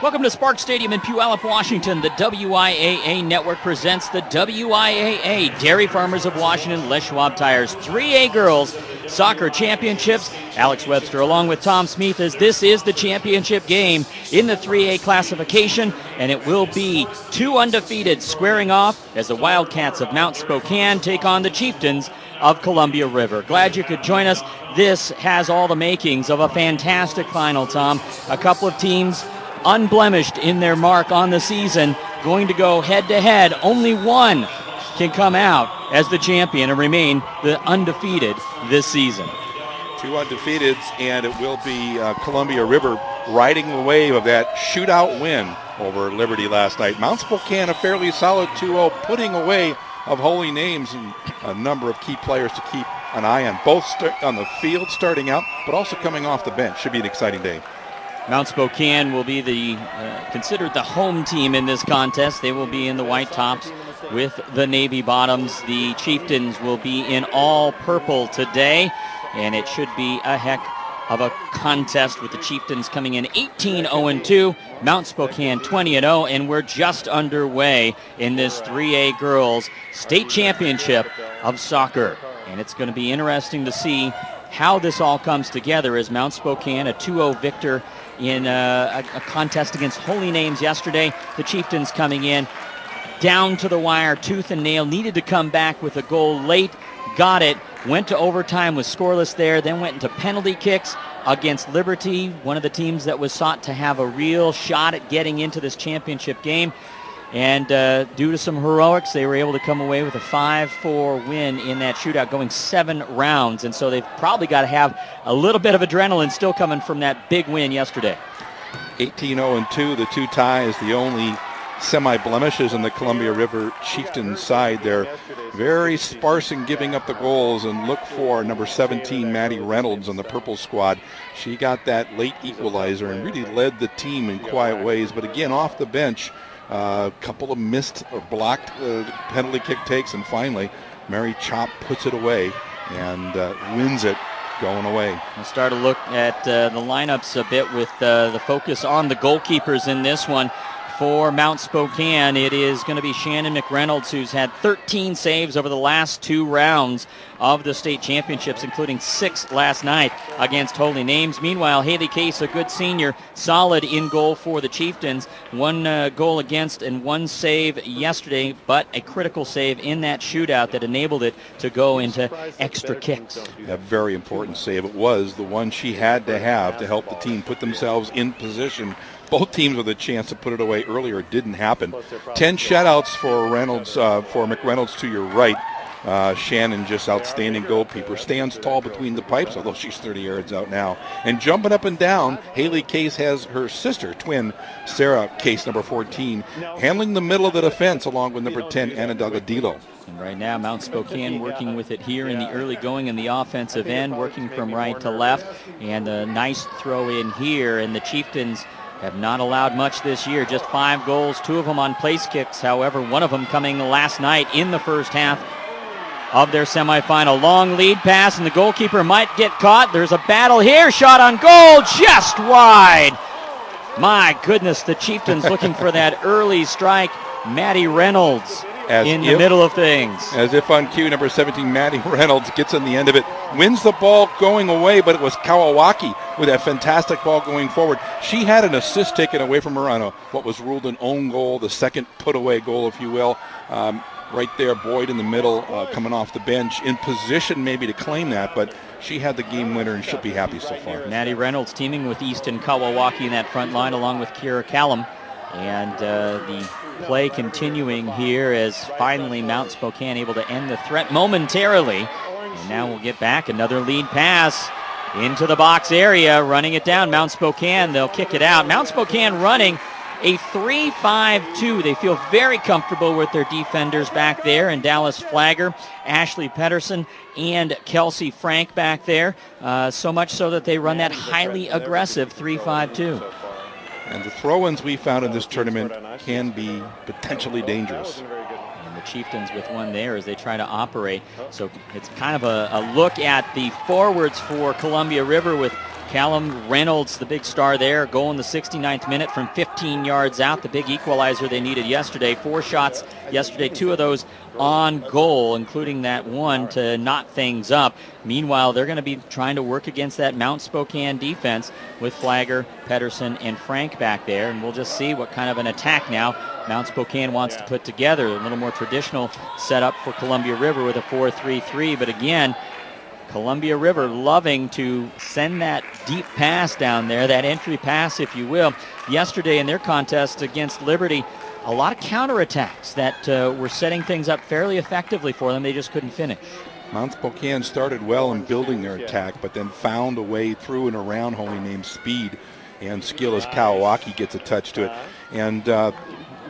Welcome to Spark Stadium in Puyallup, Washington. The WIAA Network presents the WIAA Dairy Farmers of Washington Les Schwab Tires 3A Girls Soccer Championships. Alex Webster along with Tom Smith as this is the championship game in the 3A classification, and it will be two undefeated squaring off as the Wildcats of Mount Spokane take on the Chieftains of Columbia River. Glad you could join us. This has all the makings of a fantastic final, Tom. A couple of teams unblemished in their mark on the season, going to go head-to-head. Only one can come out as the champion and remain the undefeated this season. Two undefeateds, and it will be Columbia River riding the wave of that shootout win over Liberty last night. Mount Spokane, a fairly solid 2-0, putting away of holy names and a number of key players to keep an eye on, both on the field starting out, but also coming off the bench. Should be an exciting day. Mount Spokane will be considered the home team in this contest. They will be in the white tops with the navy bottoms. The Chieftains will be in all purple today, and it should be a heck of a contest with the Chieftains coming in 18-0-2, Mount Spokane 20-0, and we're just underway in this 3A Girls State Championship of Soccer. And it's going to be interesting to see how this all comes together as Mount Spokane, a 2-0 victor in a contest against Holy Names yesterday. The Chieftains coming in down to the wire, tooth and nail, needed to come back with a goal late, got it, went to overtime, was scoreless there, then went into penalty kicks against Liberty, one of the teams that was sought to have a real shot at getting into this championship game. And due to some heroics, they were able to come away with a 5-4 win in that shootout, going 7 rounds. And so they've probably got to have a little bit of adrenaline still coming from that big win yesterday. 18-0-2, the two ties, the only semi-blemishes in the Columbia River Chieftains side. They're very sparse in giving up the goals, and look for number 17, Maddie Reynolds, on the purple squad. She got that late equalizer and really led the team in quiet ways. But again, off the bench, a couple of missed or blocked penalty kick takes, and finally Mary Chop puts it away and wins it going away. We'll start to look at the lineups a bit with the focus on the goalkeepers in this one. For Mount Spokane, it is going to be Shannon McReynolds, who's had 13 saves over the last 2 rounds of the state championships, including 6 last night against Holy Names. Meanwhile, Haley Case, a good senior, solid in goal for the Chieftains. 1 goal against and 1 save yesterday, but a critical save in that shootout that enabled it to go into extra kicks. A very important save. It was the one she had to have to help the team put themselves in position. Both teams with a chance to put it away earlier. It didn't happen. 10 shutouts for Reynolds, for McReynolds to your right. Shannon, just outstanding goalkeeper. Stands tall between the pipes, although she's 30 yards out now. And jumping up and down, Haley Case has her sister, twin, Sarah Case, number 14, handling the middle of the defense along with number 10, Anna Delgadillo. And right now, Mount Spokane working with it here in the early going in the offensive end, working from right to left. And a nice throw in here, and the Chieftains have not allowed much this year, just 5 goals, 2 of them on place kicks. However, one of them coming last night in the first half of their semifinal. Long lead pass, and the goalkeeper might get caught. There's a battle here. Shot on goal, just wide. My goodness, the Chieftains looking for that early strike. Maddie Reynolds in the middle of things. As if on cue, number 17, Maddie Reynolds gets on the end of it, wins the ball going away, but it was Kawawaki with that fantastic ball going forward. She had an assist taken away from her on what was ruled an own goal, the second put-away goal, if you will. Right there, Boyd in the middle, coming off the bench, in position maybe to claim that, but she had the game winner, and she'll be happy so far. Maddie Reynolds teaming with Easton Kawawaki in that front line, along with Kira Callum. And the play continuing here as finally Mount Spokane able to end the threat momentarily. And now we'll get back another lead pass into the box area, running it down. Mount Spokane, they'll kick it out. Mount Spokane running a 3-5-2. They feel very comfortable with their defenders back there, and Dallas Flagger, Ashley Pedersen, and Kelsey Frank back there. So much so that they run that highly aggressive 3-5-2. And the throw-ins we found in this tournament can be potentially dangerous. And the Chieftains with one there as they try to operate. So it's kind of a look at the forwards for Columbia River with Callum Reynolds, the big star there, goal in the 69th minute from 15 yards out, the big equalizer they needed yesterday. 4 shots yesterday, 2 of those on goal, including that one to knot things up. Meanwhile, they're going to be trying to work against that Mount Spokane defense with Flagger, Pedersen, and Frank back there, and we'll just see what kind of an attack now Mount Spokane wants to put together. A little more traditional setup for Columbia River with a 4-3-3, but again, Columbia River loving to send that deep pass down there, that entry pass, if you will. Yesterday in their contest against Liberty, a lot of counterattacks that were setting things up fairly effectively for them. They just couldn't finish. Mount Spokane started well in building their attack, but then found a way through and around homie named speed and skill as Kawawaki gets a touch to it. And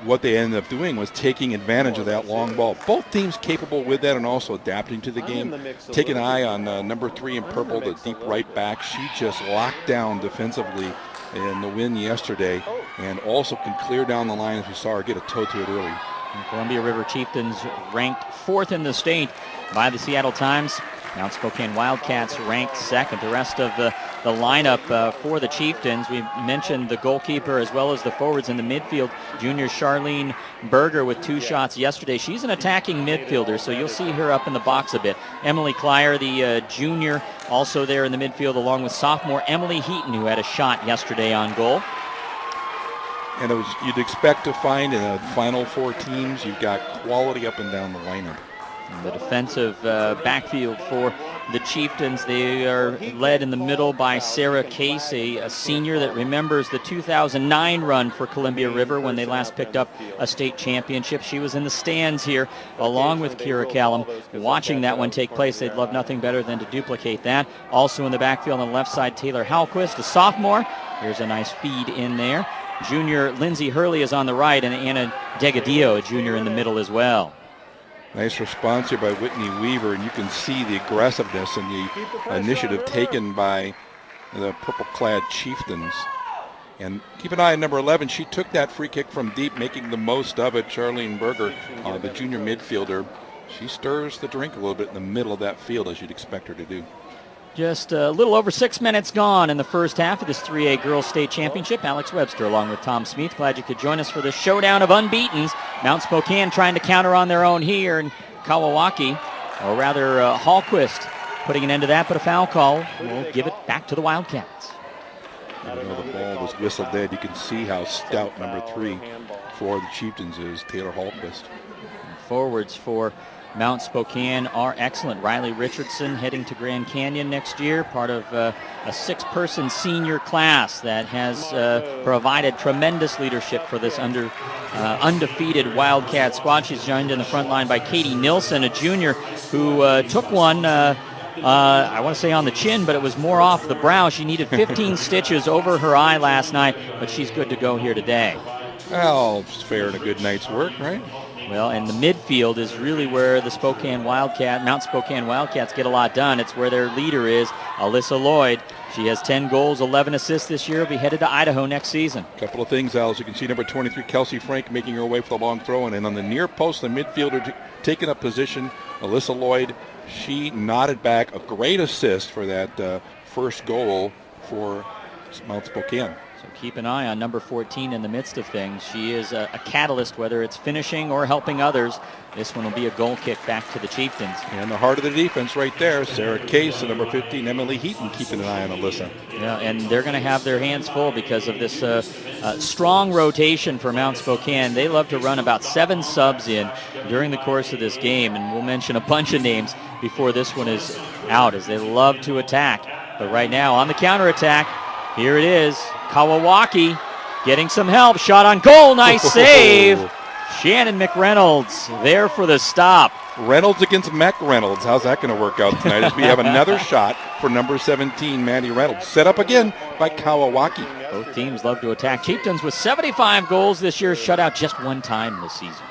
what they ended up doing was taking advantage of that long ball. Both teams capable with that and also adapting to the game. Take an eye on number 3 in purple, the deep right back. She just locked down defensively in the win yesterday and also can clear down the line as we saw her get a toe to it early. And Columbia River Chieftains ranked 4th in the state by the Seattle Times. Mount Spokane Wildcats ranked 2nd. The rest of the lineup for the Chieftains, we mentioned the goalkeeper as well as the forwards in the midfield. Junior Charlene Berger with 2 shots yesterday. She's an attacking midfielder, so you'll see her up in the box a bit. Emily Klyer, the junior, also there in the midfield, along with sophomore Emily Heaton, who had a shot yesterday on goal. And you'd expect to find in the final 4 teams, you've got quality up and down the lineup. The defensive backfield for the Chieftains, they are led in the middle by Sarah Case, a senior that remembers the 2009 run for Columbia River when they last picked up a state championship. She was in the stands here along with Kira Callum watching that one take place. They'd love nothing better than to duplicate that. Also in the backfield on the left side, Taylor Halquist, a sophomore. Here's a nice feed in there. Junior Lindsay Hurley is on the right, and Anna Degadillo, a junior, in the middle as well. Nice response here by Whitney Weaver, and you can see the aggressiveness and the initiative taken by the purple-clad Chieftains. And keep an eye on number 11. She took that free kick from deep, making the most of it. Charlene Berger, the junior midfielder, she stirs the drink a little bit in the middle of that field, as you'd expect her to do. Just a little over 6 minutes gone in the first half of this 3A Girls State Championship. Alex Webster along with Tom Smith. Glad you could join us for the showdown of unbeatens. Mount Spokane trying to counter on their own here, and Kawawaki, or rather Hallquist, putting an end to that, but a foul call will give it back to the Wildcats. Even though the ball was whistled dead, you can see how stout number 3 for the Chieftains is, Taylor Hallquist. Forwards for Mount Spokane are excellent. Riley Richardson heading to Grand Canyon next year, part of a 6-person senior class that has provided tremendous leadership for this undefeated Wildcat squad. She's joined in the front line by Katie Nilsson, a junior who took one, I want to say on the chin, but it was more off the brow. She needed 15 stitches over her eye last night, but she's good to go here today. Well, it's fair and a good night's work, right? Well, and the midfield is really where the Mount Spokane Wildcats get a lot done. It's where their leader is, Alyssa Lloyd. She has 10 goals, 11 assists this year. Will be headed to Idaho next season. A couple of things, Al. As you can see, number 23, Kelsey Frank, making her way for the long throw. And on the near post, the midfielder taking up position, Alyssa Lloyd. She nodded back. A great assist for that first goal for Mount Spokane. So keep an eye on number 14 in the midst of things. She is a catalyst, whether it's finishing or helping others. This one will be a goal kick back to the Chieftains. And the heart of the defense right there, Sarah Case, and number 15, Emily Heaton, keeping an eye on Alyssa. Yeah, and they're going to have their hands full because of this strong rotation for Mount Spokane. They love to run about 7 subs in during the course of this game, and we'll mention a bunch of names before this one is out, as they love to attack. But right now, on the counterattack, here it is. Kawawaki getting some help. Shot on goal. Nice save. Shannon McReynolds there for the stop. Reynolds against McReynolds. How's that going to work out tonight as we have another shot for number 17, Maddie Reynolds. Set up again by Kawawaki. Both teams love to attack. Chieftains with 75 goals this year, shut out just 1 time this season.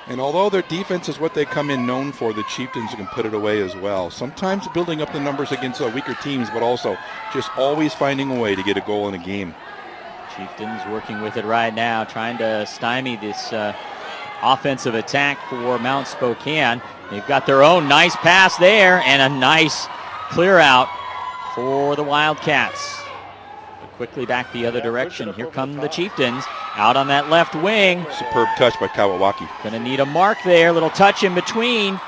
And although their defense is what they come in known for, the Chieftains can put it away as well. Sometimes building up the numbers against weaker teams, but also just always finding a way to get a goal in a game. Chieftains working with it right now, trying to stymie this offensive attack for Mount Spokane. They've got their own nice pass there and a nice clear out for the Wildcats. Quickly back the other direction. Here come the Chieftains out on that left wing. Superb touch by Kawawaki. Going to need a mark there. Little touch in between.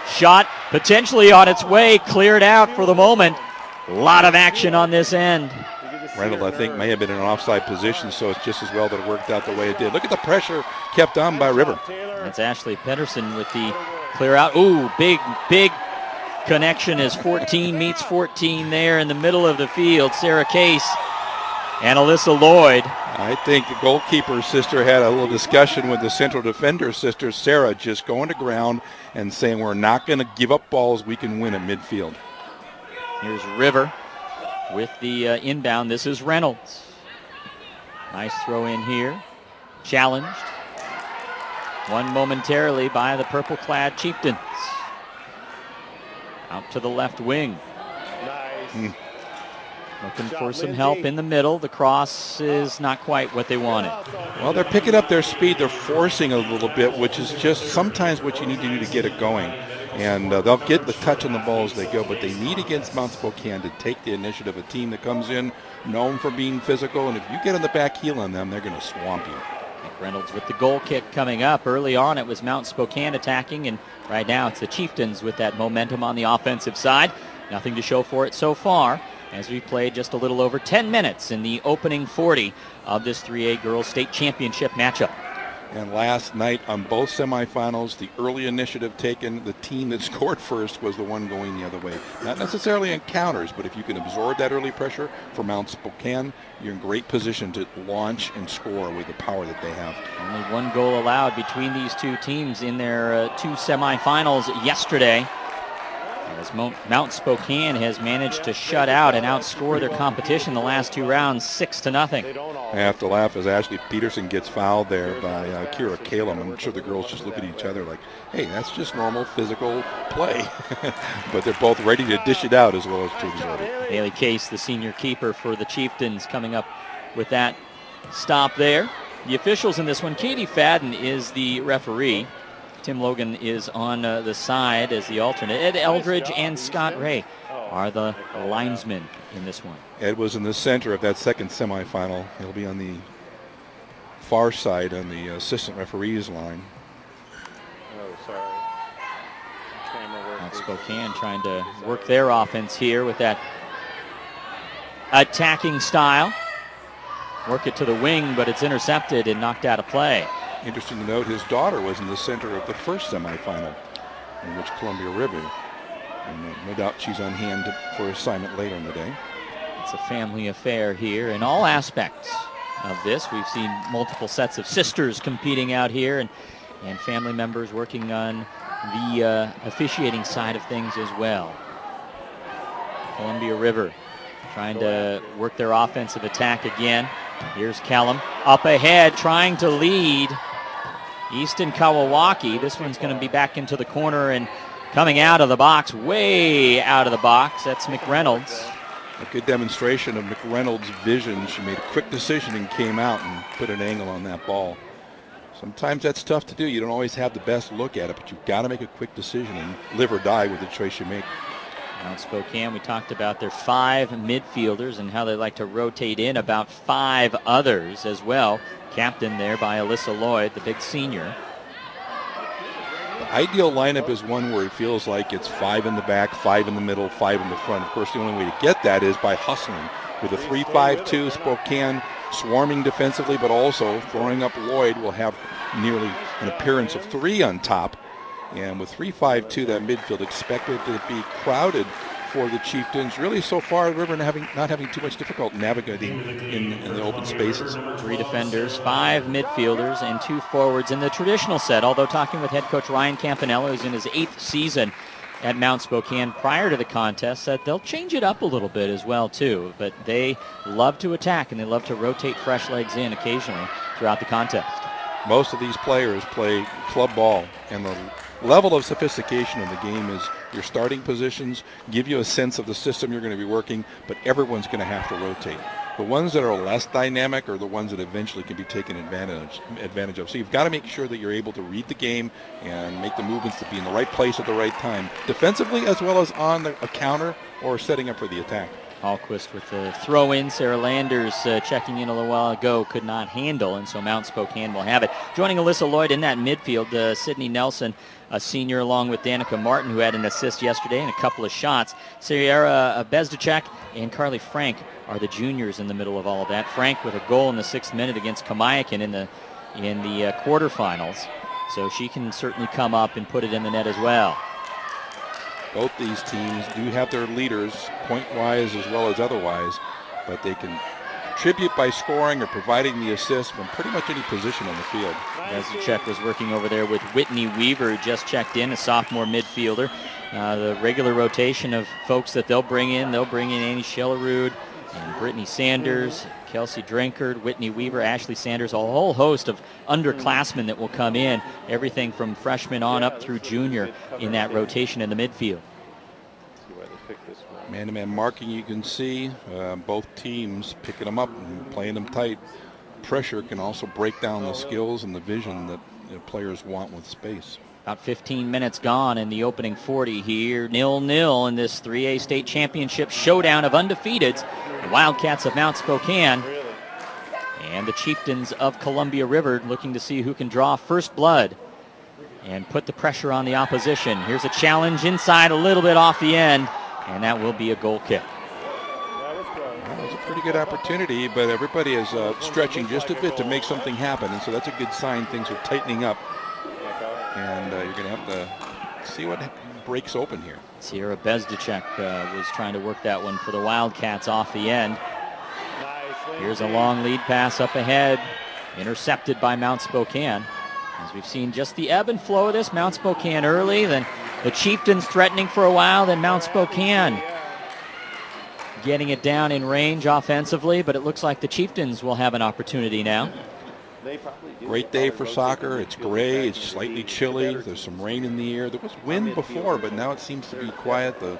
Shot potentially on its way. Cleared out for the moment. A lot of action on this end. Reynolds, I think, may have been in an offside position, so it's just as well that it worked out the way it did. Look at the pressure kept on by River. That's Ashley Pedersen with the clear out. Ooh, big connection as 14 meets 14 there in the middle of the field. Sarah Case and Alyssa Lloyd. I think the goalkeeper's sister had a little discussion with the central defender's sister, Sarah, just going to ground and saying we're not going to give up balls we can win at midfield. Here's River with the inbound. This is Reynolds. Nice throw in here. Challenged. Won momentarily by the purple-clad Chieftains. Out to the left wing. Nice. Looking for some help in the middle. The cross is not quite what they wanted. Well, they're picking up their speed. They're forcing a little bit, which is just sometimes what you need to do to get it going. And they'll get the touch on the ball as they go, but they need against Mount Spokane to take the initiative. A team that comes in known for being physical, and if you get on the back heel on them, they're going to swamp you. Reynolds with the goal kick coming up. Early on, it was Mount Spokane attacking, and right now it's the Chieftains with that momentum on the offensive side. Nothing to show for it so far, as we played just a little over 10 minutes in the opening 40 of this 3A Girls State Championship matchup. And last night on both semifinals, the early initiative taken, the team that scored first was the one going the other way. Not necessarily in counters, but if you can absorb that early pressure for Mount Spokane, you're in great position to launch and score with the power that they have. Only one goal allowed between these two teams in their two semifinals yesterday, as Mount Spokane has managed to shut out and outscore their competition the last two rounds 6-0. I have to laugh as Ashley Peterson gets fouled there by Kira Kalem. I'm sure the girls just look at each other like, hey, that's just normal physical play. But they're both ready to dish it out as well as to absorb it. Haley Case, the senior keeper for the Chieftains, coming up with that stop there. The officials in this one, Katie Fadden is the referee. Tim Logan is on the side as the alternate. Ed Eldridge and Scott Ray are the linesmen in this one. Ed was in the center of that second semifinal. He'll be on the far side on the assistant referee's line. Oh, sorry. Camera work. Mount Spokane trying to work their offense here with that attacking style. Work it to the wing, but it's intercepted and knocked out of play. Interesting to note, his daughter was in the center of the first semifinal, in which Columbia River, and no doubt she's on hand for assignment later in the day. It's a family affair here in all aspects of this. We've seen multiple sets of sisters competing out here, and family members working on the officiating side of things as well. Columbia River trying to work their offensive attack again. Here's Callum up ahead, trying to lead Easton Kawawaki. This one's going to be back into the corner and coming out of the box, way out of the box. That's McReynolds. A good demonstration of McReynolds' vision. She made a quick decision and came out and put an angle on that ball. Sometimes that's tough to do. You don't always have the best look at it, but you've got to make a quick decision and live or die with the choice you make. Mount Spokane, we talked about their 5 midfielders and how they like to rotate in about 5 others as well. Captained there by Alyssa Lloyd, the big senior. The ideal lineup is one where it feels like it's 5 in the back, 5 in the middle, 5 in the front. Of course, the only way to get that is by hustling. With a 3-5-2, Spokane swarming defensively, but also throwing up Lloyd will have nearly an appearance of 3 on top. And with 3-5-2, that midfield expected to be crowded for the Chieftains. Really, so far, the River not having too much difficulty navigating in the open spaces. 3 defenders, 5 midfielders, and 2 forwards in the traditional set. Although talking with head coach Ryan Campanella, who's in his 8th season at Mount Spokane prior to the contest, said they'll change it up a little bit as well, too. But they love to attack, and they love to rotate fresh legs in occasionally throughout the contest. Most of these players play club ball, and the level of sophistication of the game is your starting positions give you a sense of the system you're going to be working, but everyone's going to have to rotate. The ones that are less dynamic are the ones that eventually can be taken advantage of. So you've got to make sure that you're able to read the game and make the movements to be in the right place at the right time, defensively as well as on a counter or setting up for the attack. Hallquist with the throw-in. Sarah Landers checking in a little while ago could not handle, and so Mount Spokane will have it. Joining Alyssa Lloyd in that midfield, Sydney Nelson, a senior, along with Danica Martin, who had an assist yesterday and a couple of shots. Sierra Bezdacek and Carly Frank are the juniors in the middle of all of that. Frank with a goal in the 6th minute against Kamiakin in the quarterfinals, so she can certainly come up and put it in the net as well. Both these teams do have their leaders, point-wise as well as otherwise, but they can contribute by scoring or providing the assist from pretty much any position on the field. Bezdacek was working over there with Whitney Weaver, who just checked in, a sophomore midfielder. The regular rotation of folks that they'll bring in Annie Schellerud and Brittany Sanders, Kelsey Drinkard, Whitney Weaver, Ashley Sanders, a whole host of underclassmen that will come in, everything from freshman on up through junior in that rotation in the midfield. Man-to-man marking, you can see both teams picking them up and playing them tight. Pressure can also break down the skills and the vision that players want with space. About 15 minutes gone in the opening 40 here. 0-0 in this 3A state championship showdown of undefeateds. The Wildcats of Mount Spokane and the Chieftains of Columbia River looking to see who can draw first blood and put the pressure on the opposition. Here's a challenge inside, a little bit off the end, and that will be a goal kick. Well, it was a pretty good opportunity, but everybody is stretching just a bit to make something happen, and so that's a good sign. Things are tightening up, and you're going to have to see what breaks open here. Sierra Bezdacek was trying to work that one for the Wildcats off the end. Here's a long lead pass up ahead, intercepted by Mount Spokane. As we've seen just the ebb and flow of this, Mount Spokane early, then the Chieftains threatening for a while, then Mount Spokane getting it down in range offensively, but it looks like the Chieftains will have an opportunity now. Great day for soccer. It's gray, it's slightly chilly, there's some rain in the air. There was wind before, but now it seems to be quiet. The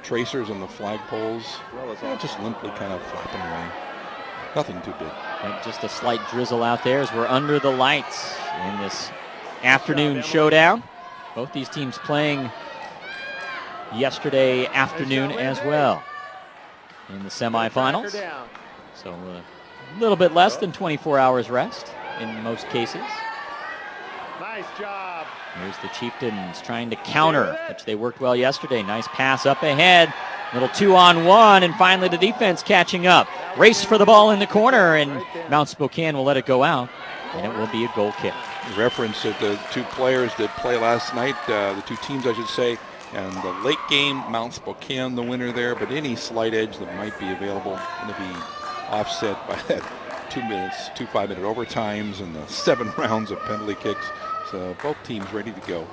tracers and the flagpoles just limply kind of flapping away. Nothing too big. And just a slight drizzle out there as we're under the lights in this afternoon showdown. Both these teams playing yesterday afternoon as well in the semifinals. So a little bit less than 24 hours rest in most cases. Nice job. Here's the Chieftains trying to counter, which they worked well yesterday. Nice pass up ahead. Little 2-on-1, and finally the defense catching up. Race for the ball in the corner, and Mount Spokane will let it go out, and it will be a goal kick. Reference that the two players that play last night, the two teams I should say, and the late game, Mount Spokane the winner there, but any slight edge that might be available going to be offset by that 2 minutes, 2 5-minute overtimes and the 7 rounds of penalty kicks. So both teams ready to go.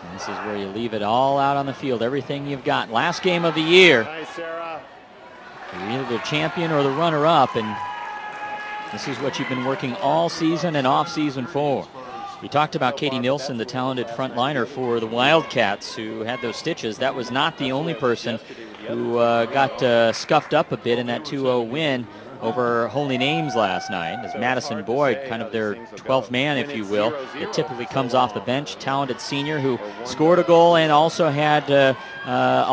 And this is where you leave it all out on the field, everything you've got. Last game of the year. Nice, Sarah. You're either the champion or the runner-up, and this is what you've been working all season and off-season for. We talked about Katie Nilsson, the talented frontliner for the Wildcats, who had those stitches. That was not the only person who got scuffed up a bit in that 2-0 win over Holy Names last night, as Madison Boyd, kind of their 12th man, if you will. It typically comes off the bench. Talented senior who scored a goal and also had a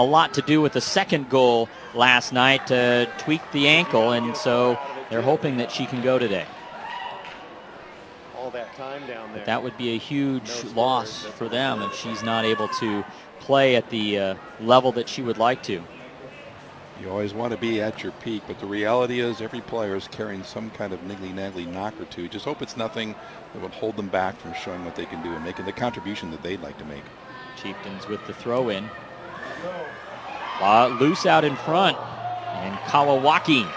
lot to do with the second goal last night, tweaked the ankle, and so they're hoping that she can go today. All that time down there. But that would be a huge loss for them if she's not able to play at the level that she would like to. You always want to be at your peak, but the reality is every player is carrying some kind of niggly-naggly knock or two. Just hope it's nothing that would hold them back from showing what they can do and making the contribution that they'd like to make. Chieftains with the throw-in. Loose out in front, and Kawawaki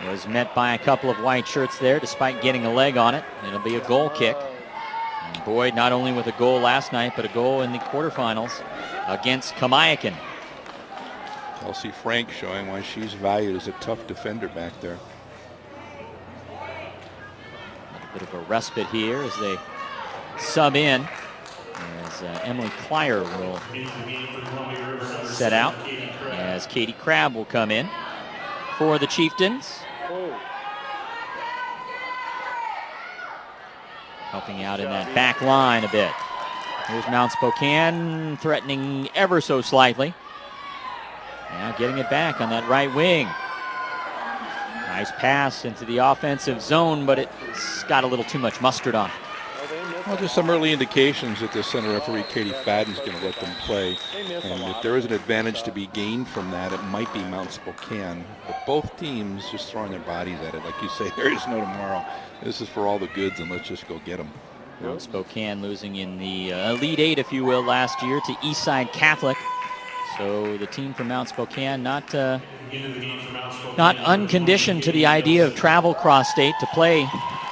was met by a couple of white shirts there despite getting a leg on it. It'll be a goal kick. And Boyd not only with a goal last night, but a goal in the quarterfinals against Kamiakin. Kelsey Frank showing why she's valued as a tough defender back there. A bit of a respite here as they sub in, as Emily Klyer will set out, as Katie Crabb will come in for the Chieftains. Helping out in that back line a bit. Here's Mount Spokane threatening ever so slightly. Now getting it back on that right wing. Nice pass into the offensive zone, but it's got a little too much mustard on it. Well, just some early indications that the center referee, Katie Fadden's going to let them play. And if there is an advantage to be gained from that, it might be Mount Spokane. But both teams just throwing their bodies at it. Like you say, there is no tomorrow. This is for all the goods, and let's just go get them. Mount Spokane losing in the Elite Eight, if you will, last year to Eastside Catholic. So the team from Mount Spokane not unconditioned to the idea of travel cross-state to play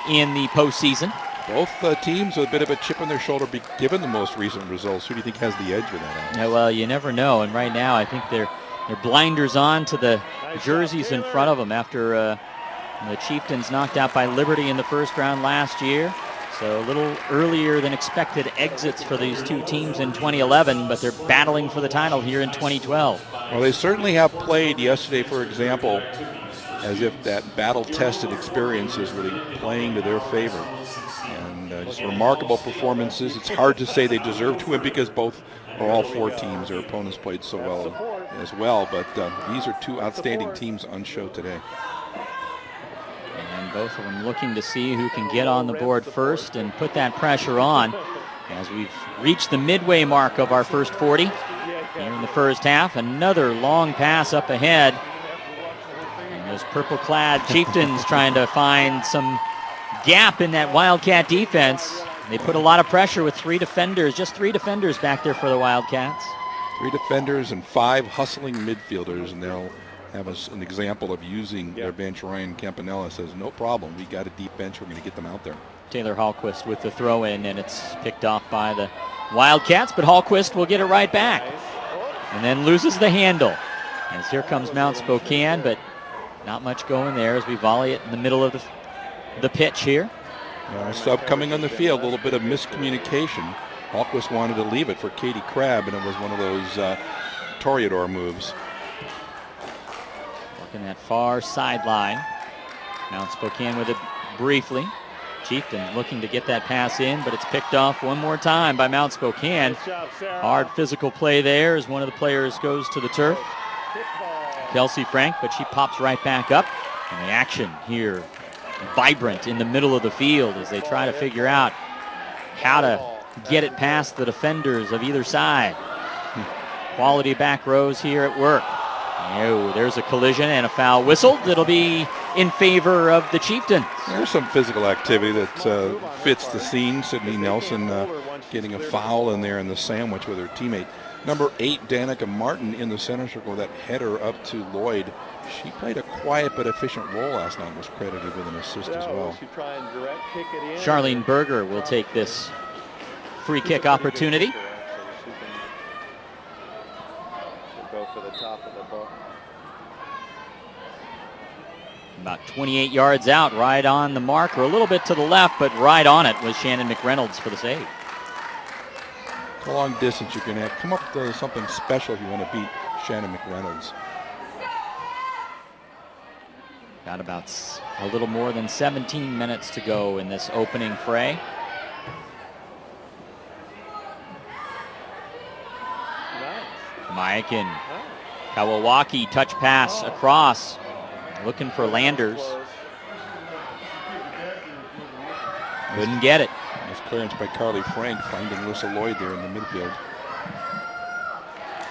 in the postseason. Both teams with a bit of a chip on their shoulder, given the most recent results. Who do you think has the edge with that, Alex? Yeah, well, you never know. And right now, I think they're blinders on to the jerseys in front of them after the Chieftains knocked out by Liberty in the first round last year. So a little earlier than expected exits for these two teams in 2011, but they're battling for the title here in 2012. Well, they certainly have played yesterday, for example, as if that battle-tested experience is really playing to their favor. And just remarkable performances. It's hard to say they deserve to win because both or all four teams, their opponents played so well as well. But these are two outstanding teams on show today. And both of them looking to see who can get on the board first and put that pressure on as we've reached the midway mark of our first 40 here in the first half. Another long pass up ahead. And those purple-clad Chieftains trying to find some gap in that Wildcat defense. They put a lot of pressure with three defenders, just three defenders back there for the Wildcats. Three defenders and five hustling midfielders, and they'll have an example of using their bench. Ryan Campanella says, no problem, we got a deep bench, we're going to get them out there. Taylor Hallquist with the throw in, and it's picked off by the Wildcats, but Hallquist will get it right back and then loses the handle. As here comes Mount Spokane, but not much going there as we volley it in the middle of the pitch here. Sub coming on the field, a little bit of miscommunication. Hallquist wanted to leave it for Katie Crabb, and it was one of those Toreador moves. Working that far sideline. Mount Spokane with it briefly. Chieftain looking to get that pass in, but it's picked off one more time by Mount Spokane. Hard physical play there as one of the players goes to the turf. Kelsey Frank, but she pops right back up. And the action here, vibrant in the middle of the field as they try to figure out how to get it past the defenders of either side. Quality back rows here at work. Oh, there's a collision and a foul whistled. It'll be in favor of the Chieftains. There's some physical activity that fits the scene. Sydney Nelson getting a foul in there in the sandwich with her teammate. Number 8, Danica Martin in the center circle. That header up to Lloyd. She played a quiet but efficient role last night, was credited with an assist as well. Charlene Berger will take this free kick opportunity. About 28 yards out, right on the mark, or a little bit to the left, but right on it was Shannon McReynolds for the save. It's a long distance you can have. Come up with something special if you want to beat Shannon McReynolds. Got about a little more than 17 minutes to go in this opening fray. Maikin, Kawawaki, touch pass across, looking for Landers. Couldn't get it. Nice clearance by Carly Frank, finding Lissa Lloyd there in the midfield.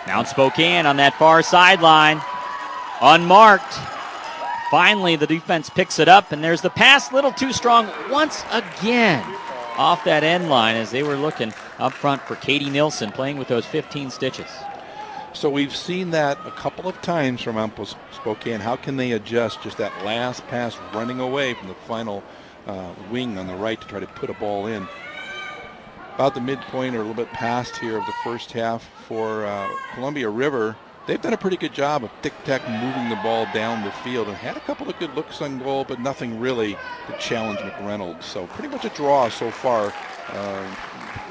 Mount Spokane on that far sideline, unmarked. Finally, the defense picks it up, and there's the pass, little too strong once again off that end line as they were looking up front for Katie Nilsson, playing with those 15 stitches. So we've seen that a couple of times from Mount Spokane. How can they adjust just that last pass running away from the final wing on the right to try to put a ball in? About the midpoint or a little bit past here of the first half for Columbia River. They've done a pretty good job of tic-tac moving the ball down the field and had a couple of good looks on goal, but nothing really to challenge McReynolds. So pretty much a draw so far,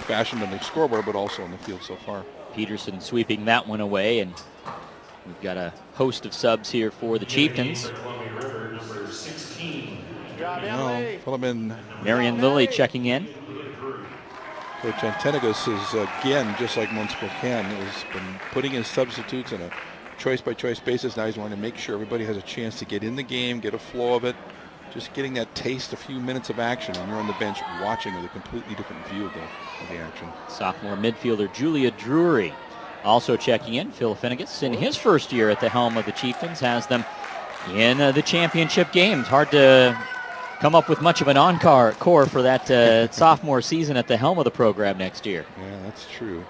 fashioned on the scoreboard, but also on the field so far. Peterson sweeping that one away, and we've got a host of subs here for the Chieftains. Marion Lilly checking in. Coach Antenagus is, again, just like Mount Spokane, has been putting in substitutes and a choice-by-choice basis. Now he's wanting to make sure everybody has a chance to get in the game, get a flow of it. Just getting that taste, a few minutes of action, and you're on the bench watching with a completely different view of the action. Sophomore midfielder Julia Drury also checking in. Phil Finnegas, in his first year at the helm of the Chieftains, has them in the championship games. Hard to come up with much of an encore for that sophomore season at the helm of the program next year. Yeah, that's true.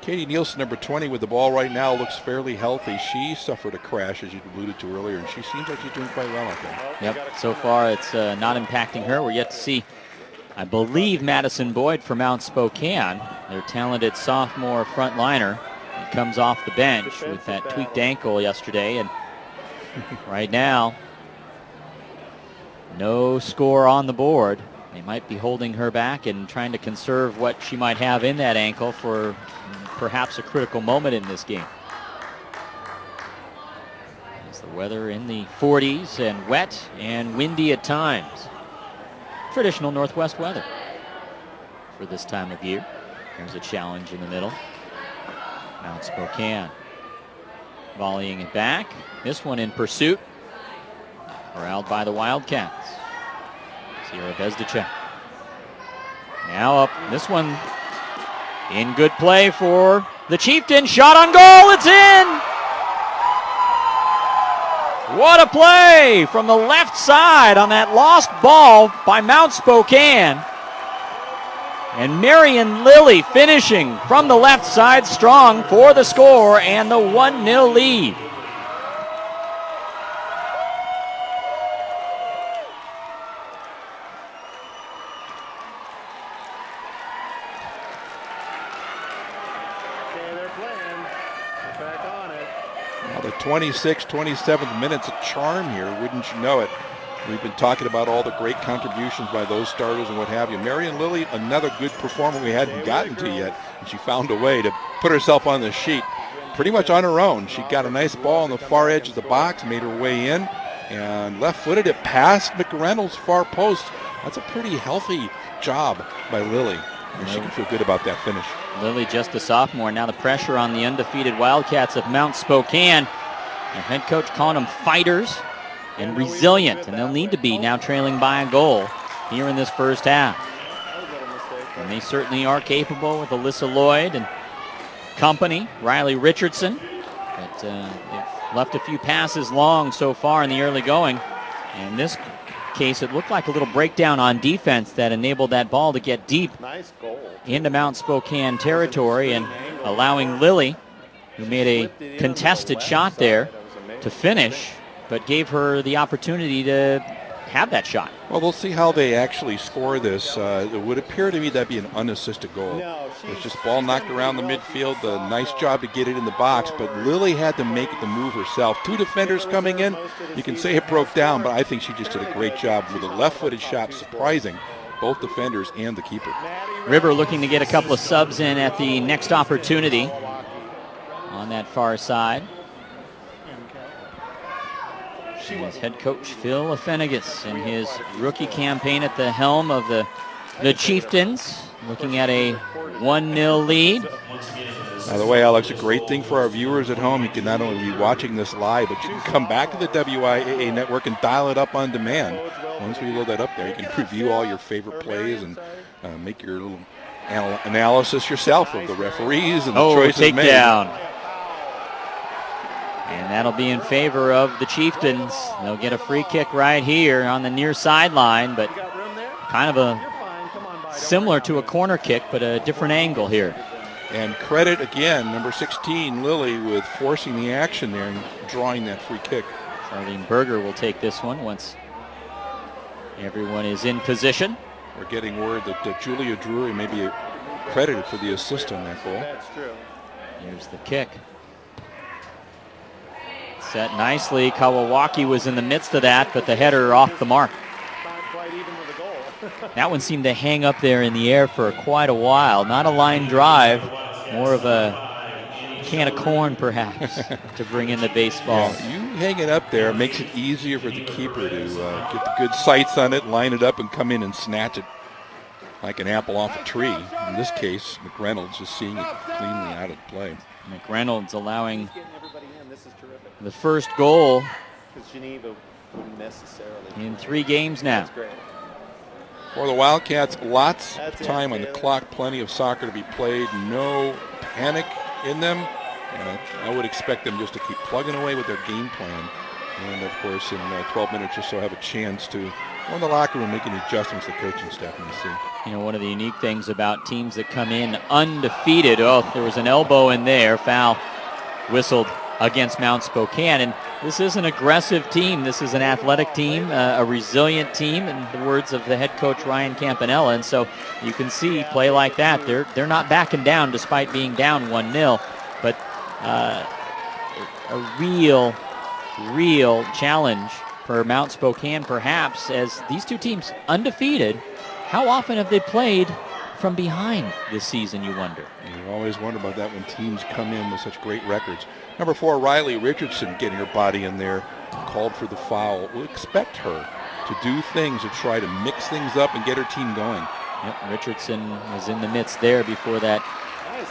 Katie Nielsen, number 20, with the ball right now, looks fairly healthy. She suffered a crash, as you alluded to earlier, and she seems like she's doing quite well out there. Yep, so far it's not impacting her. We're yet to see, I believe, Madison Boyd from Mount Spokane, their talented sophomore frontliner. He comes off the bench with that tweaked ankle yesterday, and right now, no score on the board. They might be holding her back and trying to conserve what she might have in that ankle for perhaps a critical moment in this game. As the weather in the 40s and wet and windy at times. Traditional Northwest weather for this time of year. There's a challenge in the middle. Mount Spokane volleying it back. This one in pursuit. Corralled by the Wildcats. Sierra Bezdicek. Now up. This one in good play for the Chieftains. Shot on goal. It's in. What a play from the left side on that lost ball by Mount Spokane. And Marion Lilly finishing from the left side strong for the score and the 1-0 lead. Now the 26th, 27th minutes, a charm here, wouldn't you know it? We've been talking about all the great contributions by those starters and what have you. Marion Lilly, another good performer we hadn't gotten to yet, and she found a way to put herself on the sheet pretty much on her own. She got a nice ball on the far edge of the box, made her way in, and left-footed it past McReynolds' far post. That's a pretty healthy job by Lilly, and she can feel good about that finish. Lilly just a sophomore. Now the pressure on the undefeated Wildcats of Mount Spokane. Their head coach calling them fighters and resilient, and they'll need to be now trailing by a goal here in this first half. And they certainly are capable with Alyssa Lloyd and company, Riley Richardson. But they've left a few passes long so far in the early going. And in this case, it looked like a little breakdown on defense that enabled that ball to get deep into Mount Spokane territory and allowing Lilly, who made a contested shot there, to finish, but gave her the opportunity to have that shot. Well, we'll see how they actually score this. It would appear to me that'd be an unassisted goal. It's just ball knocked around the midfield. A nice job to get it in the box, but Lilly had to make the move herself. Two defenders coming in. You can say it broke down, but I think she just did a great job with a left-footed shot, surprising both defenders and the keeper. River looking to get a couple of subs in at the next opportunity on that far side. His head coach Phil Finnegas in his rookie campaign at the helm of the Chieftains, looking at a 1-0 lead. By the way, Alex, a great thing for our viewers at home. You can not only be watching this live, but you can come back to the WIAA network and dial it up on demand. Once we load that up there, you can review all your favorite plays and make your little analysis yourself of the referees and the choices made. Takedown. And that'll be in favor of the Chieftains. They'll get a free kick right here on the near sideline, but kind of a similar to a corner kick, but a different angle here. And credit again, number 16, Lilly, with forcing the action there and drawing that free kick. Charlene Berger will take this one once everyone is in position. We're getting word that Julia Drury may be credited for the assist on that goal. That's true. Here's the kick. Set nicely. Kawawaki was in the midst of that, but the header off the mark. Not quite even with a goal. That one seemed to hang up there in the air for quite a while. Not a line drive, more of a can of corn perhaps to bring in the baseball. Yeah, you hang it up there, it makes it easier for the keeper to get the good sights on it, line it up, and come in and snatch it like an apple off a tree. In this case, McReynolds just seeing it cleanly out of play. McReynolds allowing the first goal Because Geneva wouldn't necessarily. in 3 games now. That's great. For the Wildcats, lots of time on the clock, plenty of soccer to be played, no panic in them, and I would expect them just to keep plugging away with their game plan. And of course, in 12 minutes or so, have a chance to go in the locker room, make any adjustments the coaching staff needs to see. You know, one of the unique things about teams that come in undefeated, there was an elbow in there, foul whistled against Mount Spokane. And this is an aggressive team. This is an athletic team, a resilient team, in the words of the head coach Ryan Campanella. And so you can see play like that. They're not backing down despite being down 1-0. But a real challenge for Mount Spokane, perhaps, as these two teams undefeated. How often have they played from behind this season, you wonder? You always wonder about that when teams come in with such great records. Number 4, Riley Richardson, getting her body in there, called for the foul. We'll expect her to do things to try to mix things up and get her team going. Yep, Richardson was in the midst there before that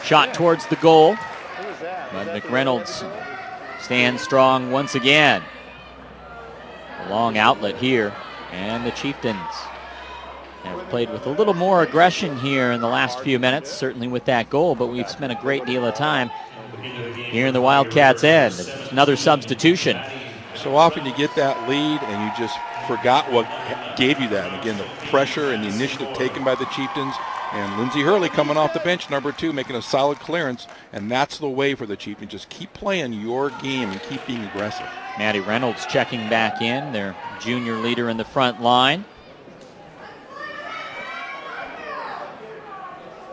shot towards the goal. But McReynolds stands strong once again. A long outlet here, and the Chieftains have played with a little more aggression here in the last few minutes, certainly with that goal, but we've spent a great deal of time here in the Wildcats' end. Another substitution. So often you get that lead and you just forgot what gave you that. And again, the pressure and the initiative taken by the Chieftains, and Lindsay Hurley coming off the bench, number 2, making a solid clearance, and that's the way for the Chieftains. Just keep playing your game and keep being aggressive. Maddie Reynolds checking back in, their junior leader in the front line.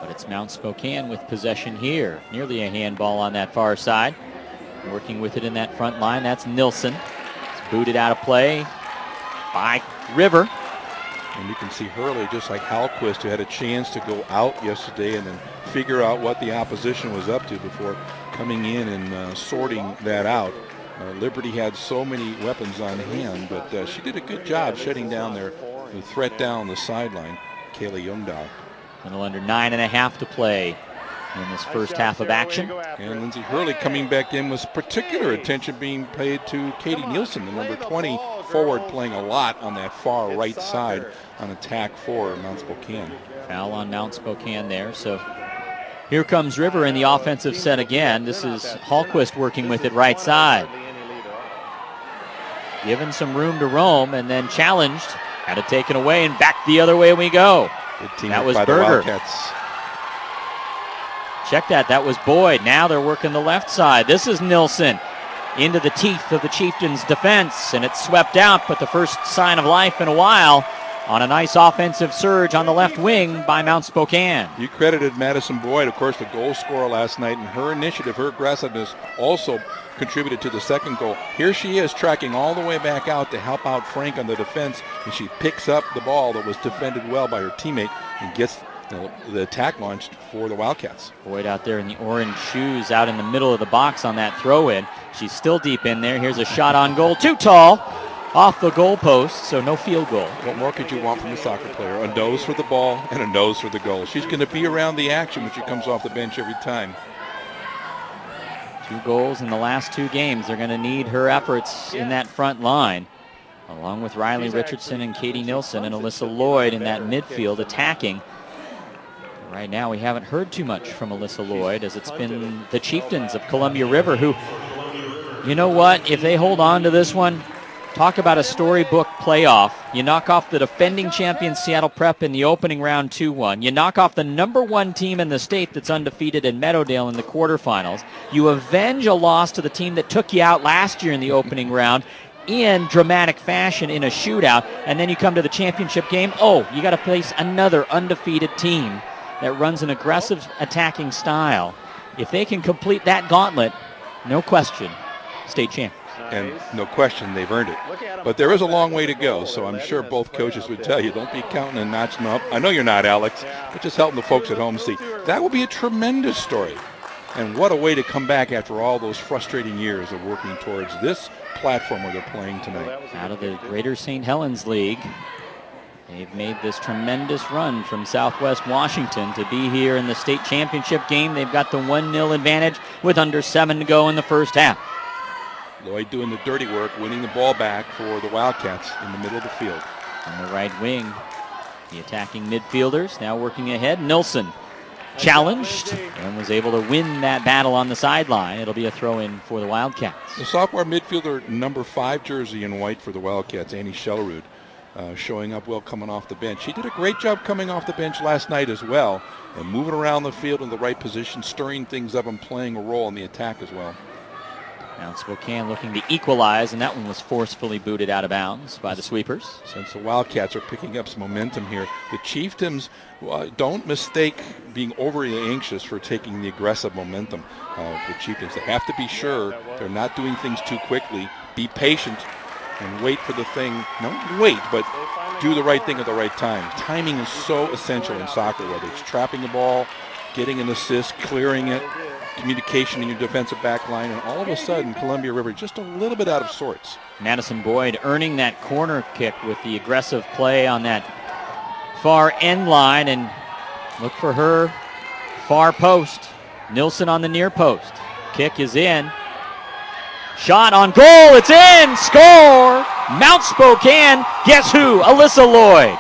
But it's Mount Spokane with possession here. Nearly a handball on that far side. Working with it in that front line, that's Nilsson. It's booted out of play by River. And you can see Hurley, just like Halquist, who had a chance to go out yesterday and then figure out what the opposition was up to before coming in and sorting that out. Liberty had so many weapons on hand, but she did a good job shutting down the threat down the sideline, Kayla Youngdahl. A little under 9.5 to play in this first half of action. And Lindsay Hurley coming back in with particular attention being paid to Katie Nielsen, the number 20 forward, playing a lot on that far right side on attack for Mount Spokane. Foul on Mount Spokane there. So here comes River in the offensive set again. This is Hallquist working with it right side. Given some room to roam and then challenged. Had it taken away and back the other way we go. Good team that was by Berger. The Wildcats. Check that. That was Boyd. Now they're working the left side. This is Nilsson into the teeth of the Chieftains' defense, and it's swept out, but the first sign of life in a while on a nice offensive surge on the left wing by Mount Spokane. You credited Madison Boyd, of course, the goal scorer last night, and her initiative, her aggressiveness also contributed to the second goal. Here she is tracking all the way back out to help out Frank on the defense, and she picks up the ball that was defended well by her teammate and gets the attack launched for the Wildcats. Boyd out there in the orange shoes out in the middle of the box on that throw-in. She's still deep in there. Here's a shot on goal. Too tall. Off the goal post, so no field goal. What more could you want from a soccer player? A nose for the ball and a nose for the goal. She's going to be around the action when she comes off the bench every time. 2 goals in the last 2 games. They're going to need her efforts in that front line, along with Riley Richardson and Katie Nilsson and Alyssa Lloyd in that midfield attacking. Right now we haven't heard too much from Alyssa Lloyd, as it's been the Chieftains of Columbia River who, you know what, if they hold on to this one, talk about a storybook playoff. You knock off the defending champion Seattle Prep in the opening round 2-1. You knock off the number 1 team in the state that's undefeated in Meadowdale in the quarterfinals. You avenge a loss to the team that took you out last year in the opening round in dramatic fashion in a shootout. And then you come to the championship game. Oh, you got to face another undefeated team that runs an aggressive attacking style. If they can complete that gauntlet, no question, state champions. And no question, they've earned it. But there is a long way to go, so I'm sure both coaches would tell you, don't be counting and notching them up. I know you're not, Alex, but just helping the folks at home see. That will be a tremendous story. And what a way to come back after all those frustrating years of working towards this platform where they're playing tonight. Out of the Greater St. Helens League, they've made this tremendous run from Southwest Washington to be here in the state championship game. They've got the 1-0 advantage with under 7 to go in the first half. Lloyd doing the dirty work, winning the ball back for the Wildcats in the middle of the field. On the right wing, the attacking midfielders now working ahead. Nilsson challenged and was able to win that battle on the sideline. It'll be a throw-in for the Wildcats. The sophomore midfielder, number 5 jersey in white for the Wildcats, Annie Schellerud, showing up well coming off the bench. She did a great job coming off the bench last night as well, and moving around the field in the right position, stirring things up and playing a role in the attack as well. Now Spokane looking to equalize, and that one was forcefully booted out of bounds by the sweepers. Since the Wildcats are picking up some momentum here, the Chieftains, don't mistake being overly anxious for taking the aggressive momentum of the Chieftains. They have to be sure they're not doing things too quickly. Be patient and wait for the thing. Don't wait, but do the right thing at the right time. Timing is so essential in soccer, whether it's trapping the ball, getting an assist, clearing it, communication in your defensive back line, and all of a sudden Columbia River just a little bit out of sorts. Madison Boyd earning that corner kick with the aggressive play on that far end line, and look for her far post. Nilsson on the near post. Kick is in. Shot on goal, it's in, score! Mount Spokane, guess who? Alyssa Lloyd.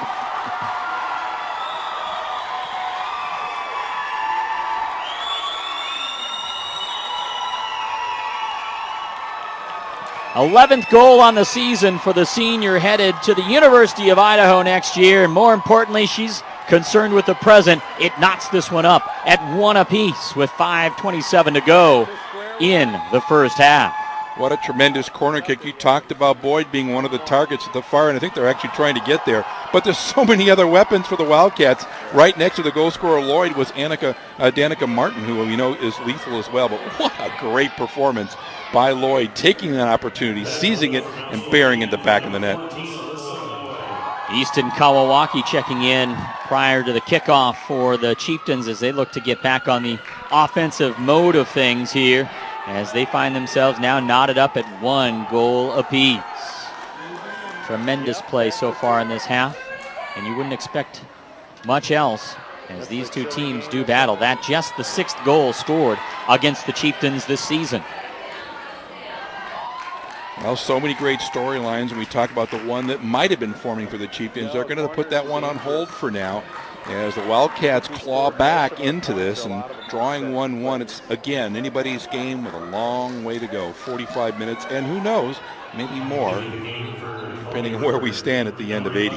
th goal on the season for the senior headed to the University of Idaho next year, and more importantly, she's concerned with the present. It knocks this one up at 1 apiece with 5:27 to go in the first half. What a tremendous corner kick. You talked about Boyd being one of the targets at the far, and I think they're actually trying to get there. But there's so many other weapons for the Wildcats. Right next to the goal scorer Lloyd was Danica Martin, who we know is lethal as well. But what a great performance by Lloyd, taking that opportunity, seizing it, and burying it in the back of the net. Easton Kawawaki checking in prior to the kickoff for the Chieftains as they look to get back on the offensive mode of things here, as they find themselves now knotted up at 1 goal apiece. Tremendous play so far in this half, and you wouldn't expect much else as these two teams do battle. That just the 6th goal scored against the Chieftains this season. Well, so many great storylines, and we talk about the one that might have been forming for the Chieftains. They're going to put that one on hold for now as the Wildcats claw back into this and drawing 1-1. It's, again, anybody's game with a long way to go, 45 minutes, and who knows, maybe more, depending on where we stand at the end of 80.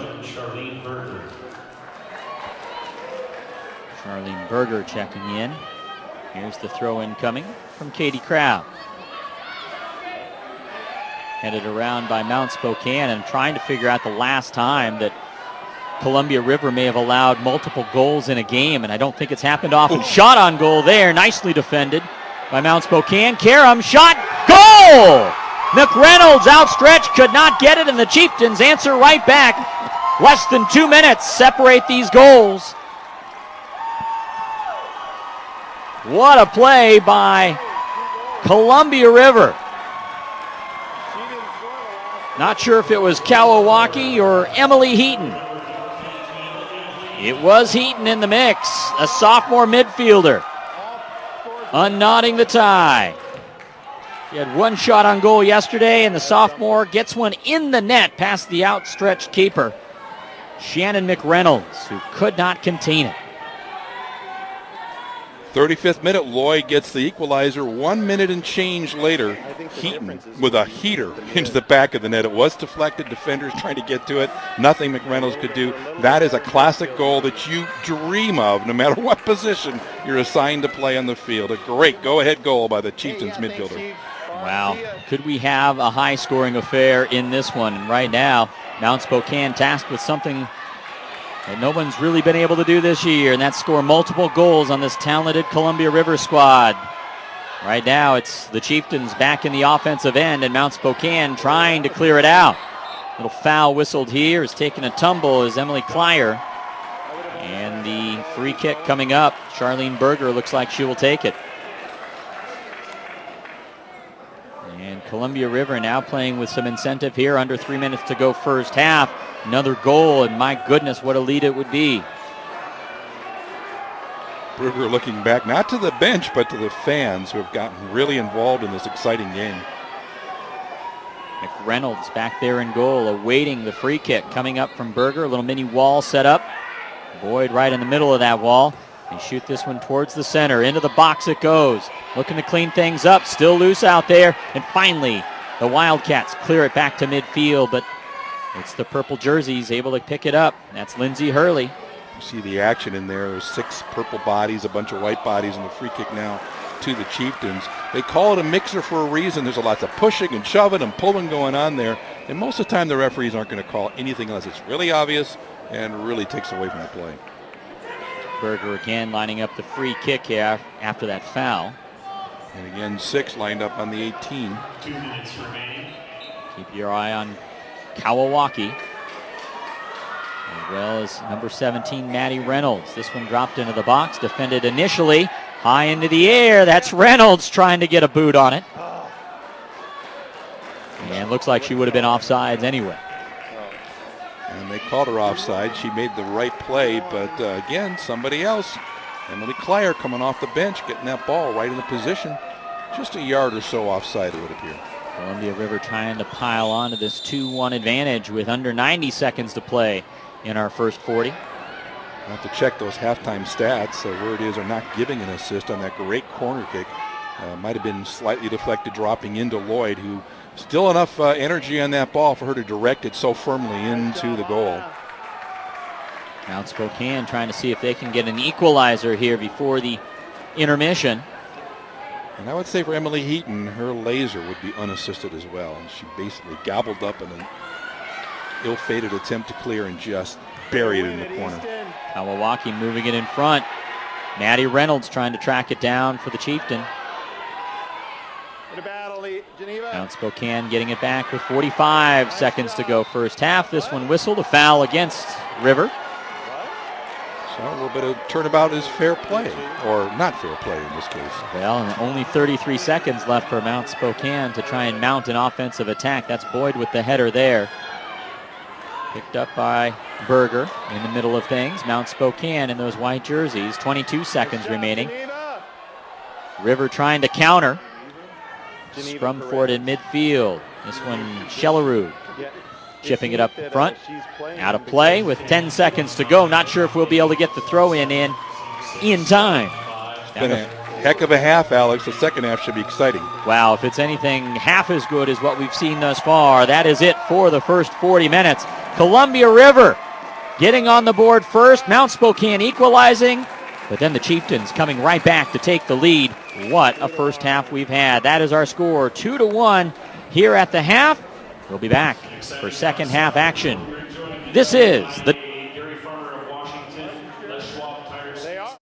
Charlene Berger checking in. Here's the throw-in coming from Katie Crowd. Headed around by Mount Spokane, and trying to figure out the last time that Columbia River may have allowed multiple goals in a game, and I don't think it's happened often. Shot on goal there, nicely defended by Mount Spokane. Karam, shot, goal! McReynolds outstretched, could not get it, and the Chieftains answer right back. Less than 2 minutes separate these goals. What a play by Columbia River. Not sure if it was Kawawaki or Emily Heaton. It was Heaton in the mix, a sophomore midfielder, unknotting the tie. He had 1 shot on goal yesterday, and the sophomore gets one in the net past the outstretched keeper, Shannon McReynolds, who could not contain it. 35th minute, Lloyd gets the equalizer. 1 minute and change later, Heaton with a heater into the back of the net. It was deflected, defenders trying to get to it. Nothing McReynolds could do. That is a classic goal that you dream of no matter what position you're assigned to play on the field. A great go-ahead goal by the Chieftains midfielder. Wow. Could we have a high-scoring affair in this one? And right now, Mount Spokane tasked with something that no one's really been able to do this year, and that's score multiple goals on this talented Columbia River squad. Right now, it's the Chieftains back in the offensive end, and Mount Spokane trying to clear it out. Little foul whistled here, is taking a tumble as Emily Klyer. And the free kick coming up. Charlene Berger looks like she will take it. And Columbia River now playing with some incentive here. Under 3 minutes to go first half. Another goal, and my goodness, what a lead it would be. Berger looking back, not to the bench, but to the fans who have gotten really involved in this exciting game. McReynolds back there in goal, awaiting the free kick coming up from Berger. A little mini wall set up. Boyd right in the middle of that wall. They shoot this one towards the center. Into the box it goes. Looking to clean things up. Still loose out there. And finally, the Wildcats clear it back to midfield, but it's the purple jerseys able to pick it up. That's Lindsay Hurley. You see the action in there. There's 6 purple bodies, a bunch of white bodies, and the free kick now to the Chieftains. They call it a mixer for a reason. There's a lot of pushing and shoving and pulling going on there. And most of the time the referees aren't going to call anything unless it's really obvious and really takes away from the play. Berger again lining up the free kick here after that foul. And again, 6 lined up on the 18. 2 minutes remaining. Keep your eye on Kawawaki, as well as number 17, Maddie Reynolds. This one dropped into the box, defended initially, high into the air. That's Reynolds trying to get a boot on it. And looks like she would have been offsides anyway. And they called her offside. She made the right play, but again, somebody else. Emily Klyer coming off the bench, getting that ball right in the position. Just a yard or so offside, it would appear. Columbia River trying to pile on to this 2-1 advantage with under 90 seconds to play in our first 40. I'll have to check those halftime stats. Where it is, they're not giving an assist on that great corner kick. Might have been slightly deflected dropping into Lloyd, who still enough energy on that ball for her to direct it so firmly into the goal. Mount Spokane trying to see if they can get an equalizer here before the intermission. And I would say for Emily Heaton, her laser would be unassisted as well. And she basically gobbled up in an ill-fated attempt to clear and just buried it in the corner. Kawawaki moving it in front. Maddie Reynolds trying to track it down for the Chieftain. Mount Spokane getting it back with 45 seconds to go first half. This one whistled, a foul against River. So a little bit of turnabout is fair play, or not fair play in this case. Well, and only 33 seconds left for Mount Spokane to try and mount an offensive attack. That's Boyd with the header there. Picked up by Berger in the middle of things. Mount Spokane in those white jerseys. 22 seconds remaining. River trying to counter. Scrum for it in midfield. This one, Shellerud chipping it up front. Out of play with 10 seconds to go. Not sure if we'll be able to get the throw in time. It's been a heck of a half, Alex. The second half should be exciting. Wow, if it's anything half as good as what we've seen thus far, that is it for the first 40 minutes. Columbia River getting on the board first. Mount Spokane equalizing, but then the Chieftains coming right back to take the lead. What a first half we've had. That is our score, 2-1 here at the half. We'll be back for second half action. This is the